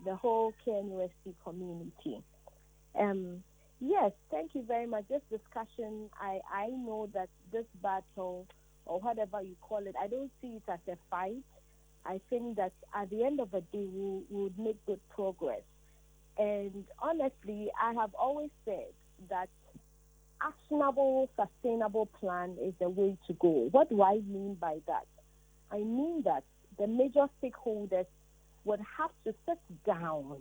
the whole KNUST community. Yes, thank you very much. This discussion, I know that this battle, or whatever you call it, I don't see it as a fight. I think that at the end of the day, we would make good progress. And honestly, I have always said that actionable, sustainable plan is the way to go. What do I mean by that? I mean that the major stakeholders would have to sit down,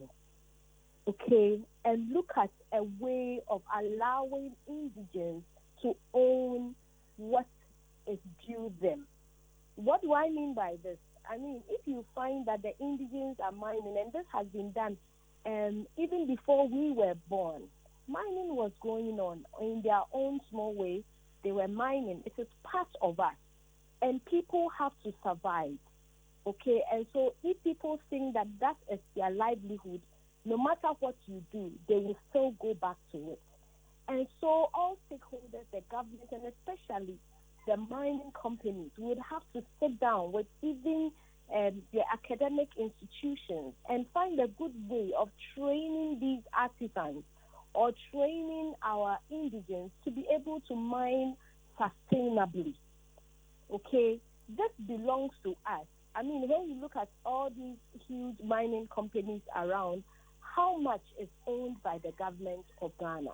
okay, and look at a way of allowing indigents to own what is due them. What do I mean by this? I mean, if you find that the indigents are mining, and this has been done even before we were born, mining was going on in their own small way. They were mining. It is part of us, and people have to survive, okay? And so if people think that that is their livelihood, no matter what you do, they will still go back to it. And so all stakeholders, the government, and especially the mining companies would have to sit down with even the academic institutions and find a good way of training these artisans or training our indigents to be able to mine sustainably. Okay? This belongs to us. I mean, when you look at all these huge mining companies around, how much is owned by the government of Ghana?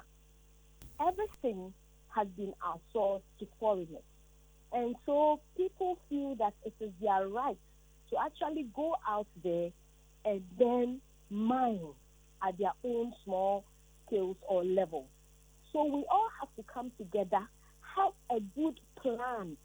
Everything has been outsourced to foreigners. And so people feel that it is their right to actually go out there and then mine at their own small scales or levels. So we all have to come together, have a good plan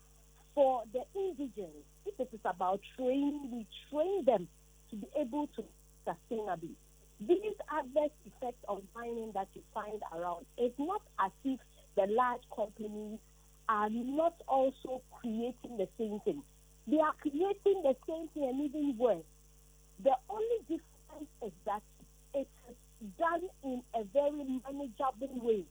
for the indigents. If it is about training, we train them to be able to sustainably. These adverse effects of mining that you find around, it's not as if the large companies are not also creating the same thing. They are creating the same thing and even worse. The only difference is that it is done in a very manageable way.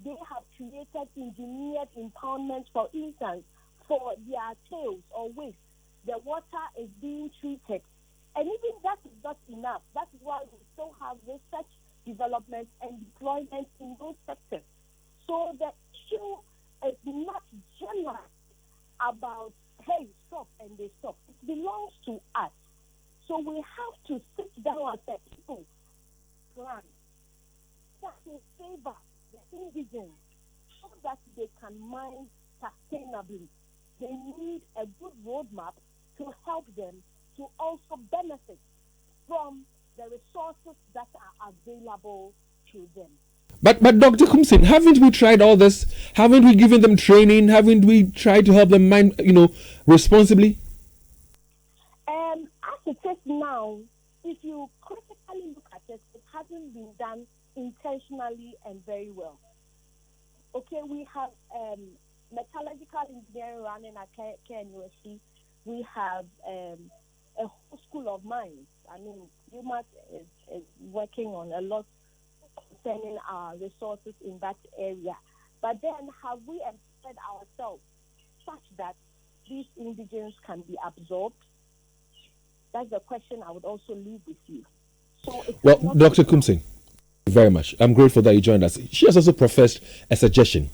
They have created engineered impoundments, for instance, for their tails or waste. The water is being treated. And even that is not enough. That is why we still have research, development, and deployment in those sectors. So the issue is not general about, hey, stop, and they stop. It belongs to us. So we have to sit down as a people, plan that will favor the indigents so that they can mine sustainably. They need a good roadmap to help them to also benefit from the resources that are available to them. But Dr. Koomson, haven't we tried all this? Haven't we given them training? Haven't we tried to help them mine, responsibly? As it is now, if you critically look at it, it hasn't been done intentionally and very well. Okay, we have metallurgical engineering running at KNUST. We have a whole school of mines. I mean, UMass is working on a lot concerning our resources in that area. But then have we empowered ourselves such that these indigents can be absorbed? That's the question I would also leave with you. So well, Dr. Koomson, thank you very much. I'm grateful that you joined us. She has also professed a suggestion.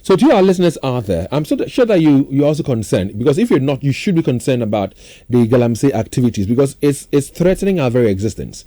So to our listeners out there, I'm sure that you're also concerned, because if you're not, you should be concerned about the Galamsey activities, because it's threatening our very existence.